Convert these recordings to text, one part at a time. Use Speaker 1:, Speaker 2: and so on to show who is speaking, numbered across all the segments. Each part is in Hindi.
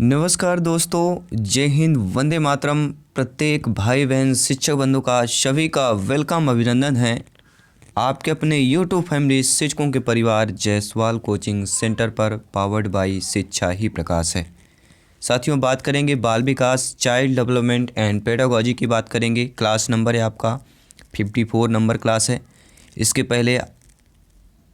Speaker 1: नमस्कार दोस्तों, जय हिंद, वंदे मातरम। प्रत्येक भाई बहन शिक्षक बंधु का सभी का वेलकम, अभिनंदन है आपके अपने यूट्यूब फैमिली शिक्षकों के परिवार जायसवाल कोचिंग सेंटर पर, पावर्ड बाई शिक्षा ही प्रकाश है। साथियों, बात करेंगे बाल विकास, चाइल्ड डेवलपमेंट एंड पेडागोजी की बात करेंगे। क्लास नंबर है आपका 54 नंबर क्लास है। इसके पहले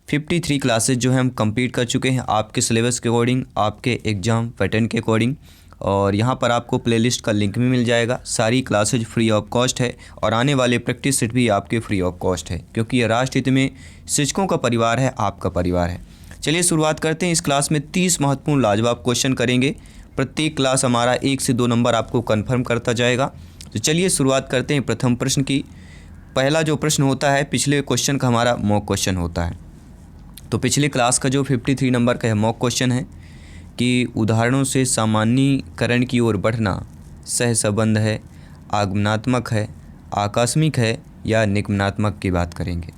Speaker 1: 53 क्लासेज जो है हम कंप्लीट कर चुके हैं आपके सिलेबस के अकॉर्डिंग, आपके एग्ज़ाम पैटर्न के अकॉर्डिंग। और यहाँ पर आपको प्लेलिस्ट का लिंक भी मिल जाएगा। सारी क्लासेज फ्री ऑफ कॉस्ट है और आने वाले प्रैक्टिस सेट भी आपके फ्री ऑफ कॉस्ट है, क्योंकि ये राष्ट्र हित में शिक्षकों का परिवार है, आपका परिवार है। चलिए शुरुआत करते हैं। इस क्लास में 30 महत्वपूर्ण लाजवाब क्वेश्चन करेंगे। प्रत्येक क्लास हमारा 1 से 2 नंबर आपको कन्फर्म करता जाएगा। तो चलिए शुरुआत करते हैं प्रथम प्रश्न की। पहला जो प्रश्न होता है पिछले क्वेश्चन का हमारा मॉक क्वेश्चन होता है। तो पिछले क्लास का जो 53 नंबर का मॉक क्वेश्चन है कि उदाहरणों से सामान्यीकरण की ओर बढ़ना सहसंबंध है, आगमनात्मक है, आकस्मिक है या निगमनात्मक की बात करेंगे।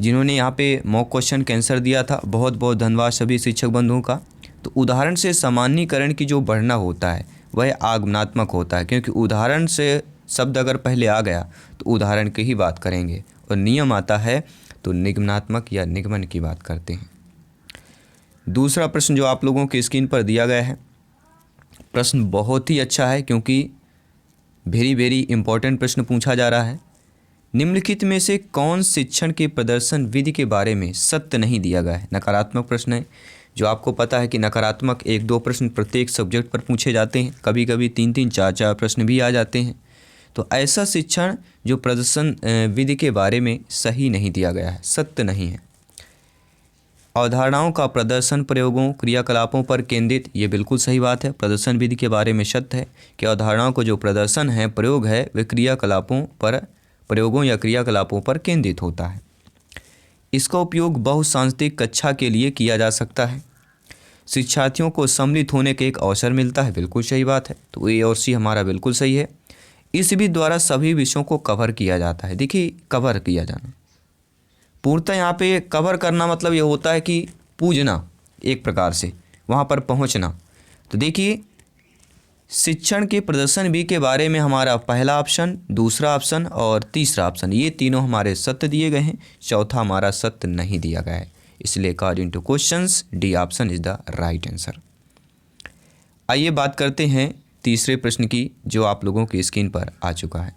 Speaker 1: जिन्होंने यहाँ पे मॉक क्वेश्चन का आंसर दिया था, बहुत बहुत धन्यवाद सभी शिक्षक बंधुओं का। तो उदाहरण से सामान्यीकरण की जो बढ़ना होता है वह आगमनात्मक होता है, क्योंकि उदाहरण से शब्द अगर पहले आ गया तो उदाहरण की ही बात करेंगे, और नियम आता है तो निगमनात्मक या निगमन की बात करते हैं। दूसरा प्रश्न जो आप लोगों की स्क्रीन पर दिया गया है, प्रश्न बहुत ही अच्छा है, क्योंकि वेरी इंपॉर्टेंट प्रश्न पूछा जा रहा है। निम्नलिखित में से कौन शिक्षण के प्रदर्शन विधि के बारे में सत्य नहीं दिया गया है? नकारात्मक प्रश्न है। जो आपको पता है कि नकारात्मक 1-2 प्रश्न प्रत्येक सब्जेक्ट पर पूछे जाते हैं, कभी कभी 3-3, 4-4 प्रश्न भी आ जाते हैं। तो ऐसा शिक्षण जो प्रदर्शन विधि के बारे में सही नहीं दिया गया है, सत्य नहीं है। अवधारणाओं का प्रदर्शन प्रयोगों क्रियाकलापों पर केंद्रित, ये बिल्कुल सही बात है। प्रदर्शन विधि के बारे में सत्य है कि अवधारणाओं को जो प्रदर्शन है, प्रयोग है, वे क्रियाकलापों पर, प्रयोगों या क्रियाकलापों पर केंद्रित होता है। इसका उपयोग बहुसांस्कृतिक कक्षा के लिए किया जा सकता है। शिक्षार्थियों को सम्मिलित होने का एक अवसर मिलता है, बिल्कुल सही बात है। तो ए और सी हमारा बिल्कुल सही है। इस विधि द्वारा सभी विषयों को कवर किया जाता है। देखिए, कवर किया जाना, पूर्णतः यहाँ पे कवर करना मतलब ये होता है कि पूजना, एक प्रकार से वहाँ पर पहुँचना। तो देखिए, शिक्षण के प्रदर्शन विधि के बारे में हमारा पहला ऑप्शन, दूसरा ऑप्शन और तीसरा ऑप्शन, ये तीनों हमारे सत्य दिए गए हैं। चौथा हमारा सत्य नहीं दिया गया है, इसलिए according two questions D option is the right answer. आइए बात करते हैं तीसरे प्रश्न की, जो आप लोगों की स्क्रीन पर आ चुका है।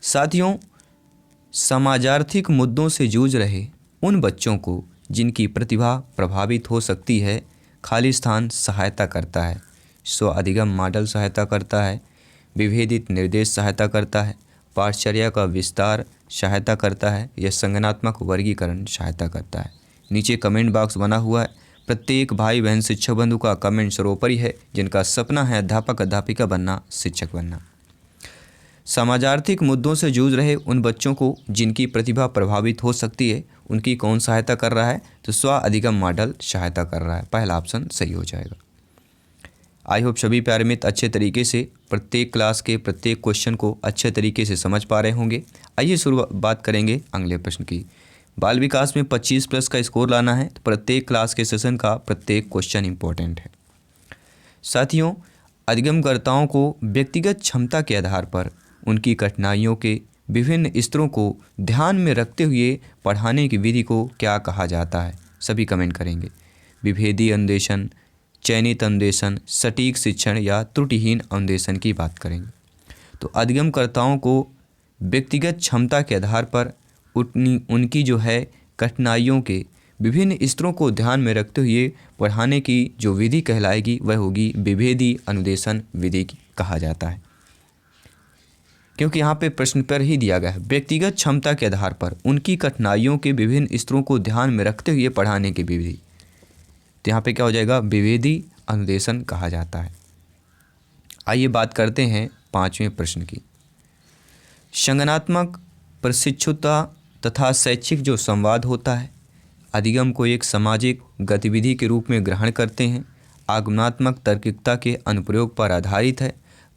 Speaker 1: साथियों, समाजार्थिक मुद्दों से जूझ रहे उन बच्चों को जिनकी प्रतिभा प्रभावित हो सकती है, खाली स्थान सहायता करता है, स्व अधिगम मॉडल सहायता करता है, विभेदित निर्देश सहायता करता है, पाठचर्या का विस्तार सहायता करता है या संज्ञानात्मक वर्गीकरण सहायता करता है। नीचे कमेंट बॉक्स बना हुआ है। प्रत्येक भाई बहन शिक्षक बंधु का कमेंट सर्वोपरि है, जिनका सपना है अध्यापक अध्यापिका बनना, शिक्षक बनना। समाजार्थिक मुद्दों से जूझ रहे उन बच्चों को जिनकी प्रतिभा प्रभावित हो सकती है, उनकी कौन सहायता कर रहा है? तो स्व अधिगम मॉडल सहायता कर रहा है। पहला ऑप्शन सही हो जाएगा। आई होप सभी प्यारे मित्र अच्छे तरीके से प्रत्येक क्लास के प्रत्येक क्वेश्चन को अच्छे तरीके से समझ पा रहे होंगे। आइए बात करेंगे अगले प्रश्न की। बाल विकास में 25+ का स्कोर लाना है, तो प्रत्येक क्लास के सेशन का प्रत्येक क्वेश्चन इंपॉर्टेंट है। साथियों, अधिगमकर्ताओं को व्यक्तिगत क्षमता के आधार पर उनकी कठिनाइयों के विभिन्न स्तरों को ध्यान में रखते हुए पढ़ाने की विधि को क्या कहा जाता है? सभी कमेंट करेंगे। विभेदी अन्वेषण, चयनित अन्वेषण, सटीक शिक्षण या त्रुटिहीन अन्वेषण की बात करेंगे। तो अधिगमकर्ताओं को व्यक्तिगत क्षमता के आधार पर उनकी जो है कठिनाइयों के विभिन्न स्तरों को ध्यान में रखते हुए पढ़ाने की जो विधि कहलाएगी वह होगी विभेदी अनुदेशन विधि कहा जाता है, क्योंकि यहाँ पे प्रश्न पर ही दिया गया है व्यक्तिगत क्षमता के आधार पर उनकी कठिनाइयों के विभिन्न स्तरों को ध्यान में रखते हुए पढ़ाने की विधि। तो यहाँ पे क्या हो जाएगा? विभेदी अनुदेशन कहा जाता है। आइए बात करते हैं 5वें प्रश्न की। संज्ञानात्मक प्रशिक्षुता तथा शैक्षिक जो संवाद होता है, अधिगम को एक सामाजिक गतिविधि के रूप में ग्रहण करते हैं, आगमनात्मक तार्किकता के अनुप्रयोग पर आधारित है,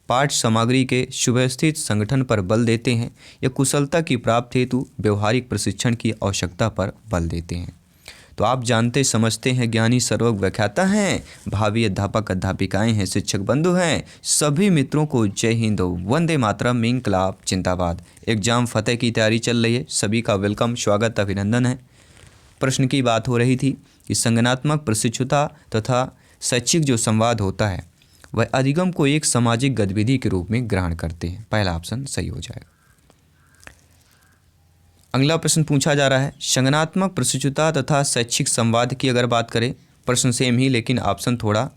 Speaker 1: पाठ सामग्री के सुव्यवस्थित संगठन पर बल देते हैं या कुशलता की प्राप्ति हेतु व्यवहारिक प्रशिक्षण की आवश्यकता पर बल देते हैं। तो आप जानते समझते हैं ज्ञानी सर्वज्ञ व्याख्याता हैं, भावी अध्यापक अध्यापिकाएं हैं, शिक्षक बंधु हैं, सभी मित्रों को जय हिंद, वंदे मातरम, इंकलाब जिंदाबाद। एग्जाम फतेह की तैयारी चल रही है, सभी का वेलकम, स्वागत, अभिनंदन है। प्रश्न की बात हो रही थी कि संज्ञानात्मक प्रशिक्षुता तथा शैक्षिक जो संवाद होता है वह अधिगम को एक सामाजिक गतिविधि के रूप में ग्रहण करते हैं। पहला ऑप्शन सही हो जाएगा। अगला प्रश्न पूछा जा रहा है, संज्ञानात्मक प्रशिक्षुता तथा शैक्षिक संवाद की अगर बात करें, प्रश्न सेम ही लेकिन ऑप्शन थोड़ा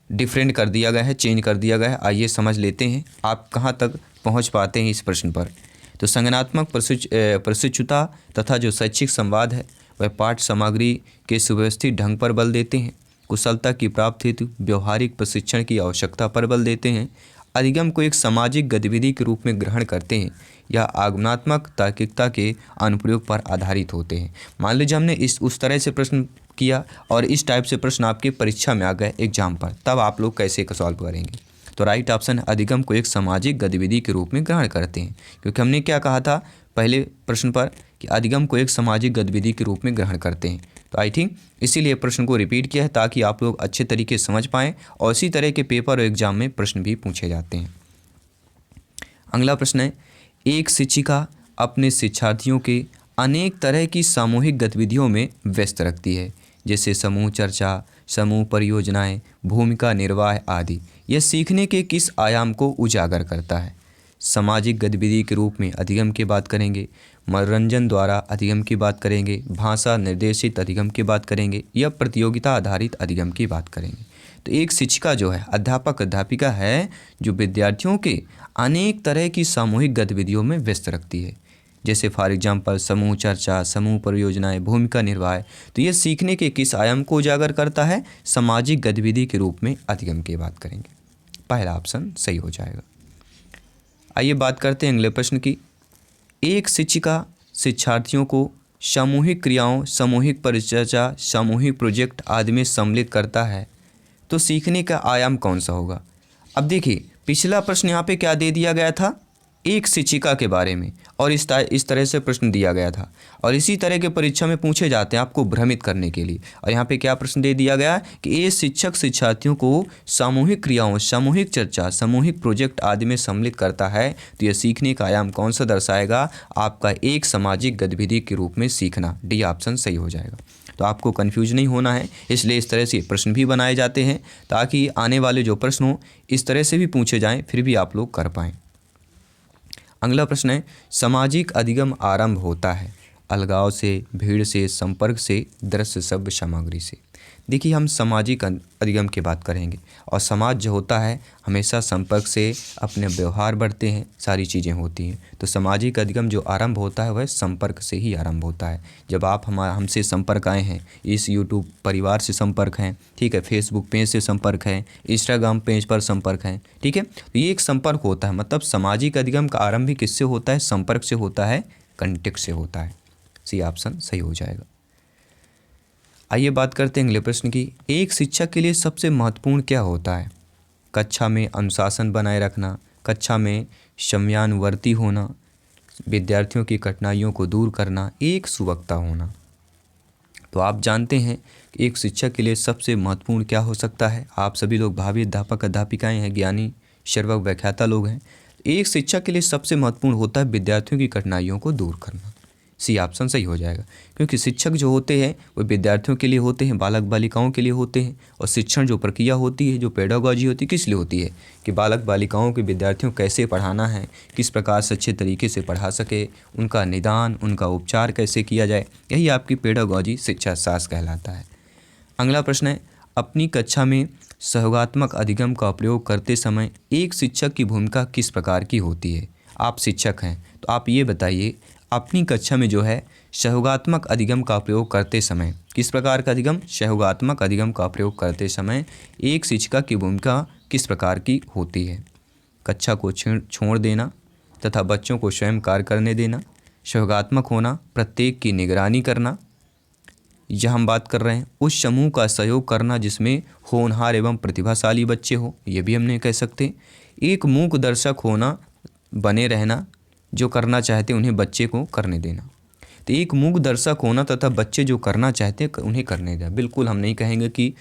Speaker 1: डिफरेंट कर दिया गया है, चेंज कर दिया गया है। आइए समझ लेते हैं आप कहाँ तक पहुँच पाते हैं इस प्रश्न पर। तो संज्ञानात्मक प्रशिक्षुता तथा जो शैक्षिक संवाद है वह पाठ्य सामग्री के सुव्यवस्थित ढंग पर बल देते हैं, कुशलता की प्राप्ति हेतु व्यवहारिक प्रशिक्षण की आवश्यकता पर बल देते हैं, अधिगम को एक सामाजिक गतिविधि के रूप में ग्रहण करते हैं या आगमनात्मक तार्किकता के अनुप्रयोग पर आधारित होते हैं। मान लीजिए हमने उस तरह से प्रश्न किया और इस टाइप से प्रश्न आपकी परीक्षा में आ गए एग्जाम पर, तब आप लोग कैसे सॉल्व करेंगे? तो राइट ऑप्शन है, अधिगम को एक सामाजिक गतिविधि के रूप में ग्रहण करते हैं, क्योंकि हमने क्या कहा था पहले प्रश्न पर कि अधिगम को एक सामाजिक गतिविधि के रूप में ग्रहण करते हैं। तो आई थिंक इसीलिए प्रश्न को रिपीट किया है ताकि आप लोग अच्छे तरीके से समझ पाएँ और इसी तरह के पेपर और एग्जाम में प्रश्न भी पूछे जाते हैं। अगला प्रश्न है, एक शिक्षिका अपने शिक्षार्थियों के अनेक तरह की सामूहिक गतिविधियों में व्यस्त रखती है, जैसे समूह चर्चा, समूह परियोजनाएं, भूमिका निर्वाह आदि। यह सीखने के किस आयाम को उजागर करता है? सामाजिक गतिविधि के रूप में अधिगम की बात करेंगे, मनोरंजन द्वारा अधिगम की बात करेंगे, भाषा निर्देशित अधिगम की बात करेंगे या प्रतियोगिता आधारित अधिगम की बात करेंगे। तो एक शिक्षिका जो है, अध्यापक अध्यापिका है, जो विद्यार्थियों के अनेक तरह की सामूहिक गतिविधियों में व्यस्त रखती है, जैसे फॉर एग्जाम्पल समूह चर्चा, समूह परियोजनाएं, भूमिका निर्वाह। तो ये सीखने के किस आयाम को उजागर करता है? सामाजिक गतिविधि के रूप में अधिगम की बात करेंगे। पहला ऑप्शन सही हो जाएगा। आइए बात करते हैं अगले प्रश्न की। एक शिक्षिका शिक्षार्थियों को सामूहिक क्रियाओं, सामूहिक परिचर्चा, सामूहिक प्रोजेक्ट आदि में सम्मिलित करता है, तो सीखने का आयाम कौन सा होगा? अब देखिए, पिछला प्रश्न यहाँ पे क्या दे दिया गया था? एक शिक्षिका के बारे में, और इस तरह से प्रश्न दिया गया था और इसी तरह के परीक्षा में पूछे जाते हैं आपको भ्रमित करने के लिए। और यहाँ पे क्या प्रश्न दे दिया गया कि ये शिक्षक शिक्षार्थियों को सामूहिक क्रियाओं, सामूहिक चर्चा, सामूहिक प्रोजेक्ट आदि में सम्मिलित करता है, तो यह सीखने का आयाम कौन सा दर्शाएगा? आपका एक सामाजिक गतिविधि के रूप में सीखना। डी ऑप्शन सही हो जाएगा। तो आपको कन्फ्यूज नहीं होना है, इसलिए इस तरह से प्रश्न भी बनाए जाते हैं ताकि आने वाले जो प्रश्न हो इस तरह से भी पूछे जाएँ, फिर भी आप लोग कर पाएँ। अगला प्रश्न है, सामाजिक अधिगम आरंभ होता है अलगाव से, भीड़ से, संपर्क से, दृश्य शब्द सामग्री से। देखिए, हम सामाजिक अधिगम की बात करेंगे और समाज जो होता है हमेशा संपर्क से अपने व्यवहार बढ़ते हैं, सारी चीज़ें होती हैं। तो सामाजिक अधिगम जो आरंभ होता है वह संपर्क से ही आरंभ होता है। जब आप हमसे संपर्क आए हैं, इस यूट्यूब परिवार से संपर्क हैं, ठीक है, फेसबुक पेज से संपर्क है, इंस्टाग्राम पेज पर संपर्क है, ठीक है, तो ये एक संपर्क होता है। मतलब सामाजिक अधिगम का आरंभ भी किससे होता है? संपर्क से होता है, कंटेक्ट से होता है। सी ऑप्शन सही हो जाएगा। आइए बात करते हैं अगले प्रश्न की। एक शिक्षक के लिए सबसे महत्वपूर्ण क्या होता है? कक्षा में अनुशासन बनाए रखना, कक्षा में समयानुवर्ती होना, विद्यार्थियों की कठिनाइयों को दूर करना, एक सुवक्ता होना। तो आप जानते हैं कि एक शिक्षक के लिए सबसे महत्वपूर्ण क्या हो सकता है? आप सभी लोग भावी अध्यापक अध्यापिकाएं हैं, ज्ञानी सर्वज्ञ व्याख्याता लोग हैं। एक शिक्षक के लिए सबसे महत्वपूर्ण होता है विद्यार्थियों की कठिनाइयों को दूर करना। सी ऑप्शन सही हो जाएगा, क्योंकि शिक्षक जो होते हैं वो विद्यार्थियों के लिए होते हैं, बालक बालिकाओं के लिए होते हैं। और शिक्षण जो प्रक्रिया होती है, जो पेडागॉजी होती है, किस लिए होती है? कि बालक बालिकाओं के विद्यार्थियों कैसे पढ़ाना है, किस प्रकार से अच्छे तरीके से पढ़ा सके, उनका निदान, उनका उपचार कैसे किया जाए, यही आपकी पेडागॉजी, शिक्षा शास्त्र कहलाता है। अगला प्रश्न है, अपनी कक्षा में सहयोगात्मक अधिगम का प्रयोग करते समय एक शिक्षक की भूमिका किस प्रकार की होती है? आप शिक्षक हैं तो आप ये बताइए, अपनी कक्षा में जो है सहयोगात्मक अधिगम का प्रयोग करते समय, किस प्रकार का अधिगम? सहयोगात्मक अधिगम का प्रयोग करते समय एक शिक्षिका की भूमिका किस प्रकार की होती है? कक्षा को छोड़ देना तथा बच्चों को स्वयं कार्य करने देना, सहयोगात्मक होना, प्रत्येक की निगरानी करना, यह हम बात कर रहे हैं उस समूह का सहयोग करना जिसमें होनहार एवं प्रतिभाशाली बच्चे हो, ये भी हमने कह सकते हैं। एक मूक दर्शक होना, बने रहना, जो करना चाहते उन्हें बच्चे को करने देना। तो एक मूक दर्शक होना तथा बच्चे जो करना चाहते हैं उन्हें करने दें। बिल्कुल हम नहीं कहेंगे कि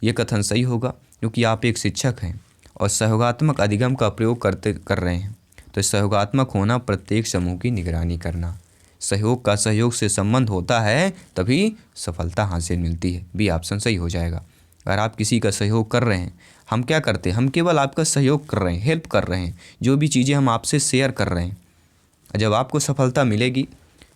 Speaker 1: ये कथन सही होगा, क्योंकि आप एक शिक्षक हैं और सहयोगात्मक अधिगम का प्रयोग कर रहे हैं। तो सहयोगात्मक होना प्रत्येक समूह की निगरानी करना, सहयोग का सहयोग से संबंध होता है तभी सफलता हासिल मिलती है। बी ऑप्शन सही हो जाएगा। अगर आप किसी का सहयोग कर रहे हैं, हम क्या करते हैं, हम केवल आपका सहयोग कर रहे हैं, हेल्प कर रहे हैं, जो भी चीज़ें हम आपसे शेयर कर रहे हैं। जब आपको सफलता मिलेगी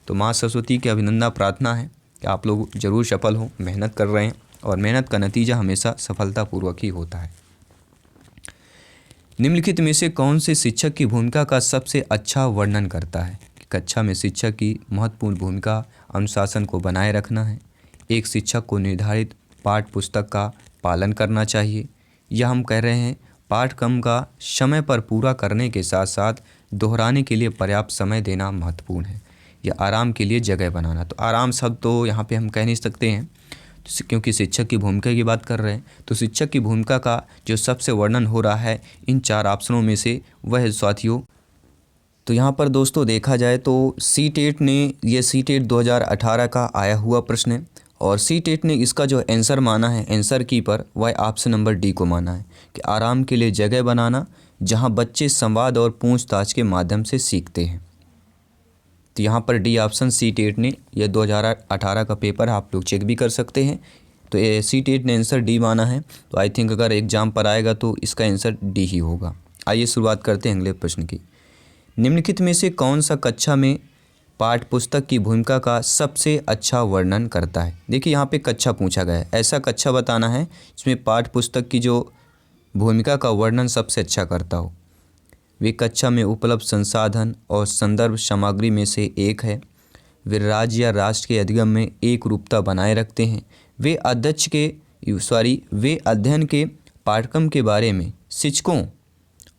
Speaker 1: तो माँ सरस्वती की अभिनंदन प्रार्थना है कि आप लोग जरूर सफल हों, मेहनत कर रहे हैं और मेहनत का नतीजा हमेशा सफलतापूर्वक ही होता है। निम्नलिखित में से कौन से शिक्षक की भूमिका का सबसे अच्छा वर्णन करता है? कक्षा में शिक्षक की महत्वपूर्ण भूमिका अनुशासन को बनाए रखना है। एक शिक्षक को निर्धारित पाठ्य पुस्तक का पालन करना चाहिए। यह हम कह रहे हैं पाठ्यक्रम का समय पर पूरा करने के साथ साथ दोहराने के लिए पर्याप्त समय देना महत्वपूर्ण है। या आराम के लिए जगह बनाना। तो आराम शब्द तो यहाँ पे हम कह नहीं सकते हैं, क्योंकि शिक्षक की भूमिका की बात कर रहे हैं। तो शिक्षक की भूमिका का जो सबसे वर्णन हो रहा है इन 4 ऑप्शनों में से वह है साथियों। तो यहाँ पर दोस्तों देखा जाए तो सीटेट ने, ये सीटेट 2018 का आया हुआ प्रश्न है और सीटेट ने इसका जो आंसर माना है, आंसर की पर, वह ऑप्शन नंबर डी को माना है कि आराम के लिए जगह बनाना, जहाँ बच्चे संवाद और पूछताछ के माध्यम से सीखते हैं। तो यहाँ पर डी ऑप्शन सीटेट ने, यह 2018 का पेपर है, आप लोग चेक भी कर सकते हैं। तो ये सीटेट ने आंसर डी माना है। तो आई थिंक अगर एग्जाम पर आएगा तो इसका आंसर डी ही होगा। आइए शुरुआत करते हैं अगले प्रश्न की। निम्नलिखित में से कौन सा कक्षा में पाठ्य पुस्तक की भूमिका का सबसे अच्छा वर्णन करता है? देखिए यहाँ पे कक्षा पूछा गया है, ऐसा कक्षा बताना है जिसमें पाठ्य पुस्तक की जो भूमिका का वर्णन सबसे अच्छा करता हो। वे कक्षा में उपलब्ध संसाधन और संदर्भ सामग्री में से एक है। वे राज्य या राष्ट्र के अधिगम में एक रूपता बनाए रखते हैं। वे अध्ययन के पाठ्यक्रम के बारे में शिक्षकों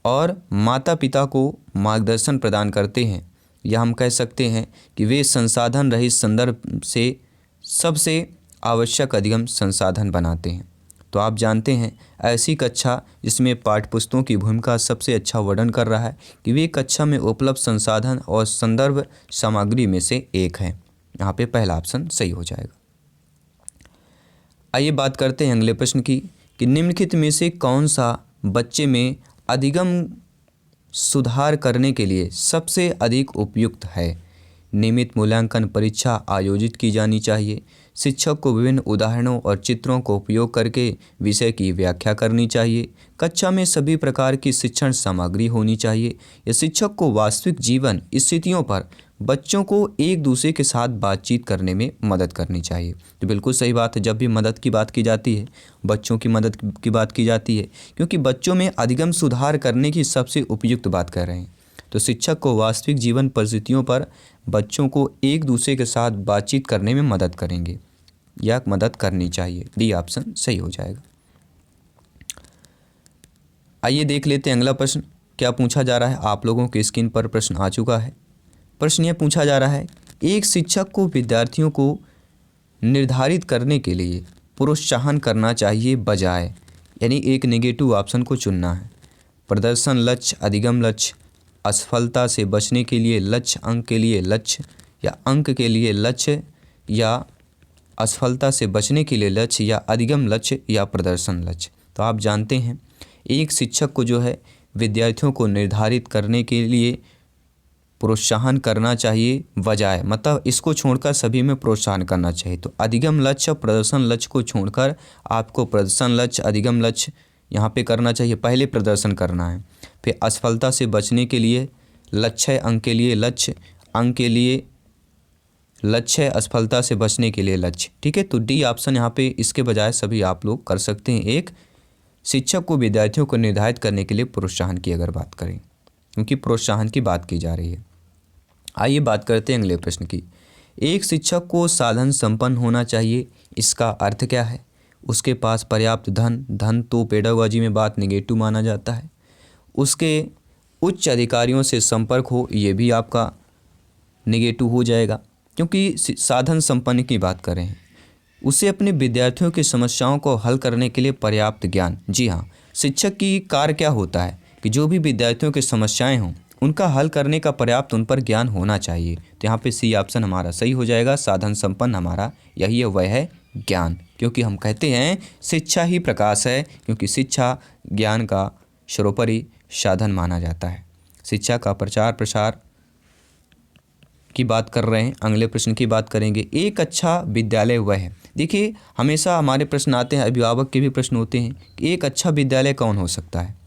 Speaker 1: और माता पिता को मार्गदर्शन प्रदान करते हैं। या हम कह सकते हैं कि वे संसाधन रहित संदर्भ से सबसे आवश्यक अधिगम संसाधन बनाते हैं। तो आप जानते हैं ऐसी कक्षा जिसमें पाठ्यपुस्तकों की भूमिका सबसे अच्छा वर्णन कर रहा है कि वे कक्षा में उपलब्ध संसाधन और संदर्भ सामग्री में से एक है। यहाँ पे पहला ऑप्शन सही हो जाएगा। आइए बात करते हैं अगले प्रश्न की कि निम्नलिखित में से कौन सा बच्चे में अधिगम सुधार करने के लिए सबसे अधिक उपयुक्त है? नियमित मूल्यांकन परीक्षा आयोजित की जानी चाहिए। शिक्षक को विभिन्न उदाहरणों और चित्रों को उपयोग करके विषय की व्याख्या करनी चाहिए। कक्षा में सभी प्रकार की शिक्षण सामग्री होनी चाहिए। या शिक्षक को वास्तविक जीवन स्थितियों पर बच्चों को एक दूसरे के साथ बातचीत करने में मदद करनी चाहिए। तो बिल्कुल सही बात है, जब भी मदद की बात की जाती है, बच्चों की मदद की बात की जाती है, क्योंकि बच्चों में अधिगम सुधार करने की सबसे उपयुक्त बात कर रहे हैं। तो शिक्षक को वास्तविक जीवन परिस्थितियों पर बच्चों को एक दूसरे के साथ बातचीत करने में मदद करेंगे या मदद करनी चाहिए। डी ऑप्शन सही हो जाएगा। आइए देख लेते हैं अगला प्रश्न क्या पूछा जा रहा है। आप लोगों के स्क्रीन पर प्रश्न आ चुका है। प्रश्न यह पूछा जा रहा है, एक शिक्षक को विद्यार्थियों को निर्धारित करने के लिए प्रोत्साहन करना चाहिए बजाय, यानी एक नेगेटिव ऑप्शन को चुनना है। प्रदर्शन लक्ष्य, अधिगम लक्ष्य, असफलता से बचने के लिए लक्ष्य, अंक के लिए लक्ष्य, या अंक के लिए लक्ष्य, या असफलता से बचने के लिए लक्ष्य, या अधिगम लक्ष्य, या प्रदर्शन लक्ष्य। तो आप जानते हैं एक शिक्षक को जो है विद्यार्थियों को निर्धारित करने के लिए प्रोत्साहन करना चाहिए बजाय, मतलब इसको छोड़कर सभी में प्रोत्साहन करना चाहिए। तो अधिगम लक्ष्य, प्रदर्शन लक्ष्य को छोड़कर आपको प्रदर्शन लक्ष्य, अधिगम लक्ष्य यहाँ पे करना चाहिए। पहले प्रदर्शन करना है, फिर असफलता से बचने के लिए लक्ष्य, अंक के लिए लक्ष्य, अंक के लिए लक्ष्य, असफलता से बचने के लिए लक्ष्य। ठीक है, तो डी ऑप्शन यहाँ पे इसके बजाय सभी आप लोग कर सकते हैं। एक शिक्षक को विद्यार्थियों को निर्धारित करने के लिए प्रोत्साहन की अगर बात करें, क्योंकि प्रोत्साहन की बात की जा रही है। आइए बात करते हैं अगले प्रश्न की। एक शिक्षक को साधन संपन्न होना चाहिए, इसका अर्थ क्या है? उसके पास पर्याप्त धन तो पेडागोजी में बात नेगेटिव माना जाता है। उसके उच्च अधिकारियों से संपर्क हो, ये भी आपका नेगेटिव हो जाएगा, क्योंकि साधन संपन्न की बात करें हैं। उसे अपने विद्यार्थियों की समस्याओं को हल करने के लिए पर्याप्त ज्ञान। जी हाँ, शिक्षक की कार्य क्या होता है कि जो भी विद्यार्थियों की समस्याएं हों उनका हल करने का पर्याप्त उन पर ज्ञान होना चाहिए। तो यहाँ पे सी ऑप्शन हमारा सही हो जाएगा। साधन संपन्न हमारा यही है, वह है ज्ञान, क्योंकि हम कहते हैं शिक्षा ही प्रकाश है, क्योंकि शिक्षा ज्ञान का सर्वोपरि साधन माना जाता है। शिक्षा का प्रचार प्रसार की बात कर रहे हैं। अगले प्रश्न की बात करेंगे, एक अच्छा विद्यालय वह है। देखिए हमेशा हमारे प्रश्न आते हैं, अभिभावक के भी प्रश्न होते हैं कि एक अच्छा विद्यालय कौन हो सकता है।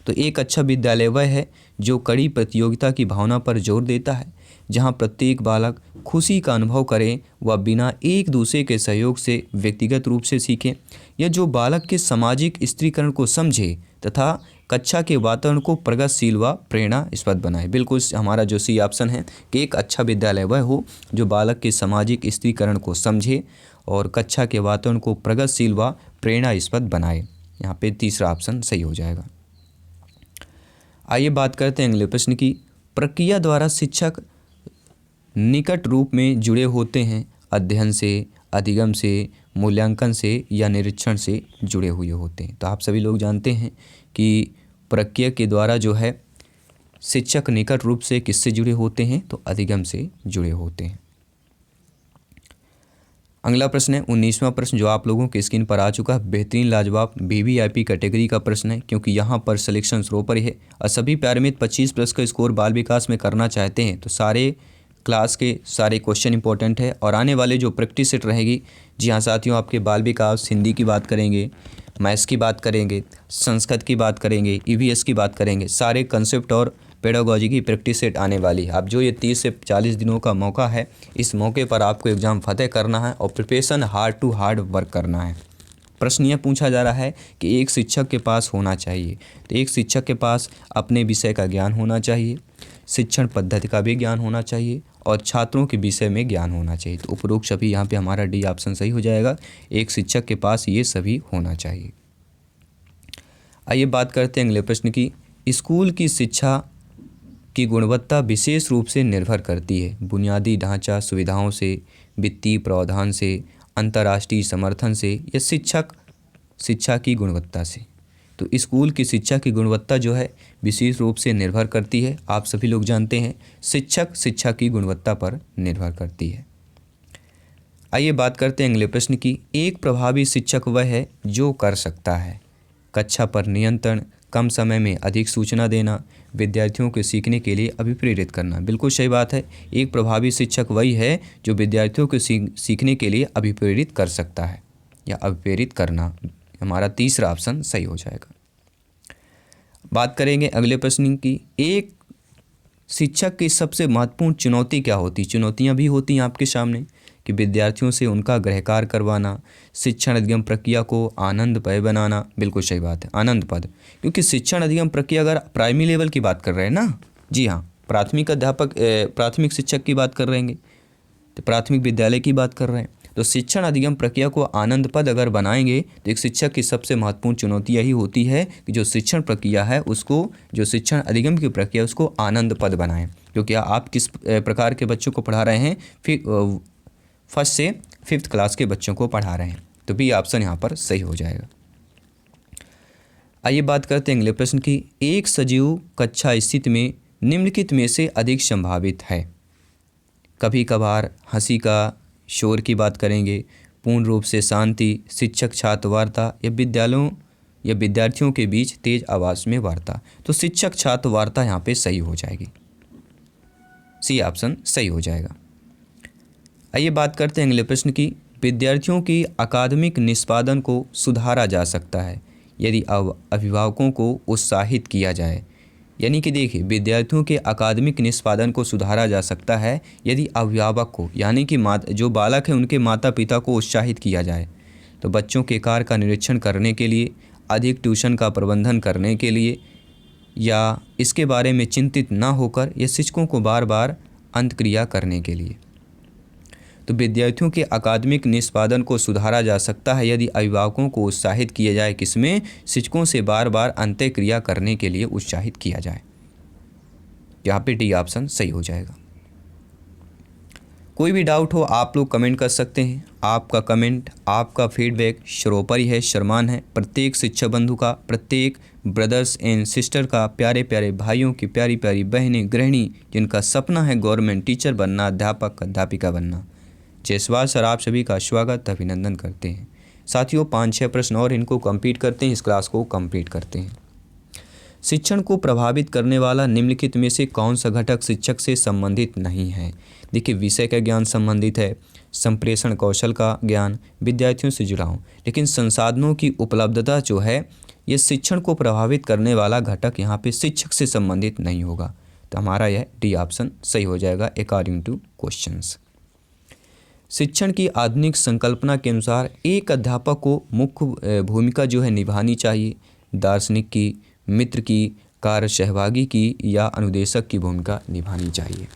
Speaker 1: तो एक अच्छा विद्यालय वह है जो कड़ी प्रतियोगिता की भावना पर जोर देता है, जहां प्रत्येक बालक खुशी का अनुभव करे व बिना एक दूसरे के सहयोग से व्यक्तिगत रूप से सीखे, या जो बालक के सामाजिक स्त्रीकरण को समझे तथा कक्षा के वातावरण को प्रगतिशील व प्रेरणास्पद बनाए। बिल्कुल हमारा जो सी ऑप्शन है कि एक अच्छा विद्यालय वह हो जो बालक के सामाजिक स्त्रीकरण को समझे और कक्षा के वातावरण को प्रगतिशील व प्रेरणास्पद बनाए। यहाँ पे तीसरा ऑप्शन सही हो जाएगा। आइए बात करते हैं अगले प्रश्न की। प्रक्रिया द्वारा शिक्षक निकट रूप में जुड़े होते हैं, अध्ययन से, अधिगम से, मूल्यांकन से या निरीक्षण से जुड़े हुए होते हैं। तो आप सभी लोग जानते हैं कि प्रक्रिया के द्वारा जो है शिक्षक निकट रूप से किससे जुड़े होते हैं, तो अधिगम से जुड़े होते हैं। अगला प्रश्न है 19वां प्रश्न जो आप लोगों के स्क्रीन पर आ चुका है। बेहतरीन लाजवाब वीवीआईपी कैटेगरी का प्रश्न है, क्योंकि यहाँ पर सिलेक्शन सर्वोपरि है और सभी पैरामिड 25 प्लस का स्कोर बाल विकास में करना चाहते हैं तो सारे क्लास के सारे क्वेश्चन इंपॉर्टेंट है। और आने वाले जो प्रैक्टिस सेट रहेगी, जी हाँ साथियों, आपके बाल विकास हिंदी की बात करेंगे, मैथ्स की बात करेंगे, संस्कृत की बात करेंगे, ईवीएस की बात करेंगे, सारे कंसेप्ट और पेडागोजी की प्रैक्टिस सेट आने वाली है। अब जो ये 30 से 40 दिनों का मौका है, इस मौके पर आपको एग्ज़ाम फतेह करना है और preparation hard to hard work करना है। प्रश्न यह पूछा जा रहा है कि एक शिक्षक के पास होना चाहिए, तो एक शिक्षक के पास अपने विषय का ज्ञान होना चाहिए, शिक्षण पद्धति का भी ज्ञान होना चाहिए और छात्रों के विषय में ज्ञान होना चाहिए। तो उपरोक्त सभी यहाँ पे हमारा डी ऑप्शन सही हो जाएगा। एक शिक्षक के पास ये सभी होना चाहिए। आइए बात करते हैं अगले प्रश्न की। स्कूल की शिक्षा की गुणवत्ता विशेष रूप से निर्भर करती है बुनियादी ढांचा सुविधाओं से, वित्तीय प्रावधान से, अंतर्राष्ट्रीय समर्थन से या शिक्षा की गुणवत्ता से। तो स्कूल की शिक्षा की गुणवत्ता जो है विशेष रूप से निर्भर करती है। आप सभी लोग जानते हैं शिक्षा की गुणवत्ता पर निर्भर करती है। आइए बात करते हैं अगले प्रश्न की। एक प्रभावी शिक्षक वह है जो कर सकता है कक्षा पर नियंत्रण, कम समय में अधिक सूचना देना, विद्यार्थियों को सीखने के लिए अभिप्रेरित करना। बिल्कुल सही बात है। एक प्रभावी शिक्षक वही है जो विद्यार्थियों को सीखने के लिए अभिप्रेरित कर सकता है या अभिप्रेरित करना। हमारा तीसरा ऑप्शन सही हो जाएगा। बात करेंगे अगले प्रश्न की। एक शिक्षक की सबसे महत्वपूर्ण चुनौती क्या होती? चुनौतियां भी होती हैं आपके सामने कि विद्यार्थियों से उनका गृहकार्य करवाना, शिक्षण अधिगम प्रक्रिया को आनंदमय बनाना। बिल्कुल सही बात है, आनंदप्रद, क्योंकि शिक्षण अधिगम प्रक्रिया अगर प्राइमरी लेवल की बात कर रहे हैं ना, जी हाँ, प्राथमिक शिक्षक की बात कर रहे हैं तो प्राथमिक विद्यालय की बात कर रहे हैं, तो शिक्षण अधिगम प्रक्रिया को आनंदप्रद अगर बनाएंगे तो एक शिक्षक की सबसे महत्वपूर्ण चुनौती यही होती है कि जो शिक्षण प्रक्रिया है उसको, जो शिक्षण अधिगम की प्रक्रिया उसको आनंदप्रद बनाएं। क्योंकि आप किस प्रकार के बच्चों को पढ़ा रहे हैं, फिर फर्स्ट से 5th क्लास के बच्चों को पढ़ा रहे हैं, तो बी ऑप्शन यहाँ पर सही हो जाएगा। आइए बात करते हैं अगले प्रश्न की। एक सजीव कक्षा स्थिति में निम्नलिखित में से अधिक संभावित है? कभी कभार हंसी का शोर की बात करेंगे, पूर्ण रूप से शांति, शिक्षक छात्र वार्ता या विद्यार्थियों के बीच तेज आवाज़ में वार्ता। तो शिक्षक छात्र वार्ता यहाँ पे सही हो जाएगी, सी ऑप्शन सही हो जाएगा। आइए बात करते हैं अगले प्रश्न की। विद्यार्थियों की अकादमिक निष्पादन को सुधारा जा सकता है यदि अभिभावकों को उत्साहित किया जाए। यानी कि देखिए, विद्यार्थियों के अकादमिक निष्पादन को सुधारा जा सकता है यदि अभिभावक को, यानी कि जो बालक है उनके माता पिता को उत्साहित किया जाए। तो बच्चों के कार्य का निरीक्षण करने के लिए, अधिक ट्यूशन का प्रबंधन करने के लिए, या इसके बारे में चिंतित ना होकर या शिक्षकों को बार बार अंतक्रिया करने के लिए। तो विद्यार्थियों के अकादमिक निष्पादन को सुधारा जा सकता है यदि अभिभावकों को उत्साहित किया जाए, किसमें? शिक्षकों से बार बार अंतःक्रिया करने के लिए उत्साहित किया जाए। यहाँ पे डी ऑप्शन सही हो जाएगा। कोई भी डाउट हो आप लोग कमेंट कर सकते हैं। आपका कमेंट, आपका फीडबैक सर्वोपरि है, सम्मान है। प्रत्येक शिक्षक बंधु का, प्रत्येक ब्रदर्स एंड सिस्टर का, प्यारे प्यारे भाइयों की, प्यारी प्यारी बहनें, गृहिणी जिनका सपना है गवर्नमेंट टीचर बनना, अध्यापक अध्यापिका बनना, जयसवाल सर आप सभी का स्वागत अभिनंदन करते हैं। साथियों 5-6 प्रश्न और इनको कंप्लीट करते हैं, इस क्लास को कंप्लीट करते हैं। शिक्षण को प्रभावित करने वाला निम्नलिखित में से कौन सा घटक शिक्षक से संबंधित नहीं है? देखिए, विषय का ज्ञान संबंधित है, संप्रेषण कौशल का ज्ञान, विद्यार्थियों से जुड़ाव, लेकिन संसाधनों की उपलब्धता जो है ये शिक्षण को प्रभावित करने वाला घटक यहाँ पे शिक्षक से संबंधित नहीं होगा। तो हमारा यह डी ऑप्शन सही हो जाएगा अकॉर्डिंग टू क्वेश्चंस। शिक्षण की आधुनिक संकल्पना के अनुसार एक अध्यापक को मुख्य भूमिका जो है निभानी चाहिए, दार्शनिक की, मित्र की, कार्य सहभागी की या अनुदेशक की भूमिका निभानी चाहिए।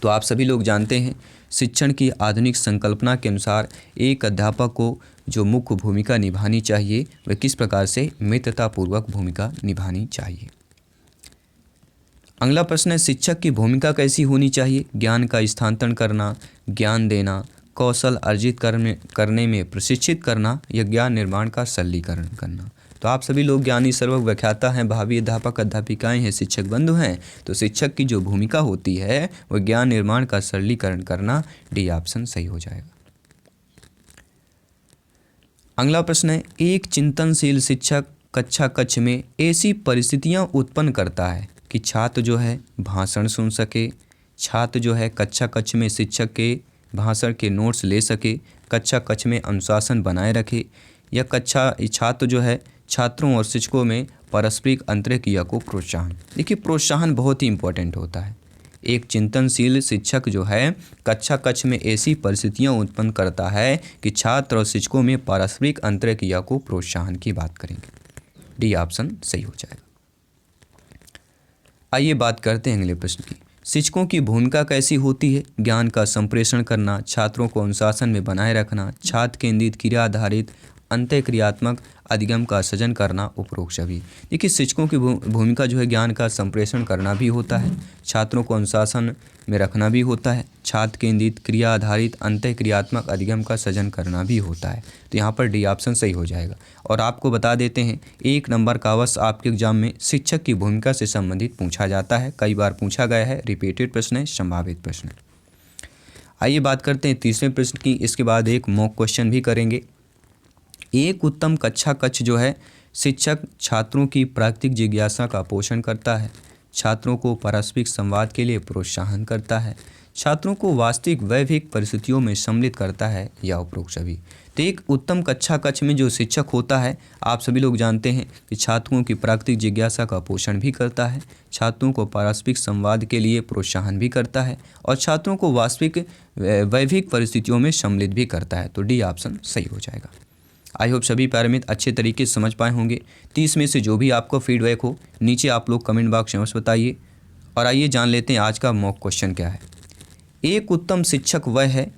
Speaker 1: तो आप सभी लोग जानते हैं शिक्षण की आधुनिक संकल्पना के अनुसार एक अध्यापक को जो मुख्य भूमिका निभानी चाहिए वह किस प्रकार से मित्रतापूर्वक भूमिका निभानी चाहिए। अगला प्रश्न है शिक्षक की भूमिका कैसी होनी चाहिए? ज्ञान का स्थानांतरण करना, ज्ञान देना, कौशल अर्जित करने में प्रशिक्षित करना या ज्ञान निर्माण का सरलीकरण करना। तो आप सभी लोग ज्ञानी सर्वज्ञ व्याख्याता हैं, भावी अध्यापक अध्यापिकाएं हैं, शिक्षक बंधु हैं। तो शिक्षक की जो भूमिका होती है वह ज्ञान निर्माण का सरलीकरण करना, डी ऑप्शन सही हो जाएगा। अगला प्रश्न है एक चिंतनशील शिक्षक कक्षा कक्ष में ऐसी परिस्थितियां उत्पन्न करता है कि छात्र जो है भाषण सुन सके, छात्र जो है कक्षा कक्ष में शिक्षक के भाषण के नोट्स ले सके, कक्षा कक्ष में अनुशासन बनाए रखे या छात्र जो है छात्रों और शिक्षकों में पारस्परिक अंतरक्रिया को प्रोत्साहन। देखिए, प्रोत्साहन बहुत ही इंपॉर्टेंट होता है। एक चिंतनशील शिक्षक जो है कक्षा कक्ष में ऐसी परिस्थितियां उत्पन्न करता है कि छात्र और शिक्षकों में पारस्परिक अंतरक्रिया को प्रोत्साहन की बात करेंगे, डी ऑप्शन सही हो जाएगा। आइए बात करते हैं अगले प्रश्न की। शिक्षकों की भूमिका कैसी होती है? ज्ञान का संप्रेषण करना, छात्रों को अनुशासन में बनाए रखना, छात्र केंद्रित क्रिया आधारित अंतःक्रियात्मक अधिगम का सृजन करना, उपरोक्त सभी। देखिए, शिक्षकों की भूमिका जो है ज्ञान का संप्रेषण करना भी होता है, छात्रों को अनुशासन में रखना भी होता है, छात्र केंद्रित क्रिया आधारित अंतःक्रियात्मक अधिगम का सृजन करना भी होता है। तो यहाँ पर डी ऑप्शन सही हो जाएगा। और आपको बता देते हैं 1 नंबर का अवश्य आपके एग्जाम में शिक्षक की भूमिका से संबंधित पूछा जाता है, कई बार पूछा गया है, रिपीटेड प्रश्न है, संभावित प्रश्न। आइए बात करते हैं तीसरे प्रश्न की, इसके बाद एक मॉक क्वेश्चन भी करेंगे। एक उत्तम कक्षा कक्ष जो है शिक्षक छात्रों की प्राकृतिक जिज्ञासा का पोषण करता है, छात्रों को पारस्परिक संवाद के लिए प्रोत्साहन करता है, छात्रों को वास्तविक वैश्विक परिस्थितियों में सम्मिलित करता है या उपरोक्त सभी। तो एक उत्तम कक्षा कक्ष में जो शिक्षक होता है आप सभी लोग जानते हैं कि छात्रों की प्राकृतिक जिज्ञासा का पोषण भी करता है, छात्रों को पारस्परिक संवाद के लिए प्रोत्साहन भी करता है और छात्रों को वास्तविक वैश्विक परिस्थितियों में सम्मिलित भी करता है। तो डी ऑप्शन सही हो जाएगा। आई होप सभी प्यारे मित्र अच्छे तरीके से समझ पाए होंगे। 30 में से जो भी आपको फीडबैक हो नीचे आप लोग कमेंट बॉक्स में बताइए। और आइए जान लेते हैं आज का मॉक क्वेश्चन क्या है। एक उत्तम शिक्षक वह है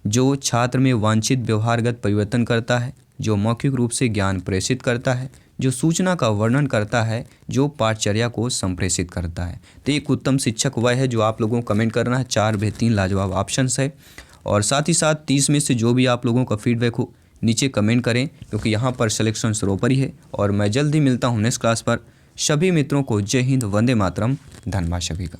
Speaker 1: जो छात्र में वांछित व्यवहारगत परिवर्तन करता है, जो मौखिक रूप से ज्ञान प्रेषित करता है, जो सूचना का वर्णन करता है, जो पाठचर्या को संप्रेषित करता है। तो एक उत्तम शिक्षक वह है जो आप लोगों को कमेंट करना है। 4 बेहतरीन लाजवाब ऑप्शंस है। और साथ ही साथ 30 में से जो भी आप लोगों का फीडबैक हो नीचे कमेंट करें, क्योंकि यहाँ पर सिलेक्शन सर्वोपरि है। और मैं जल्दी मिलता हूँ नेक्स्ट क्लास पर। सभी मित्रों को जय हिंद, वंदे मातरम, धन्यवाद सभी का।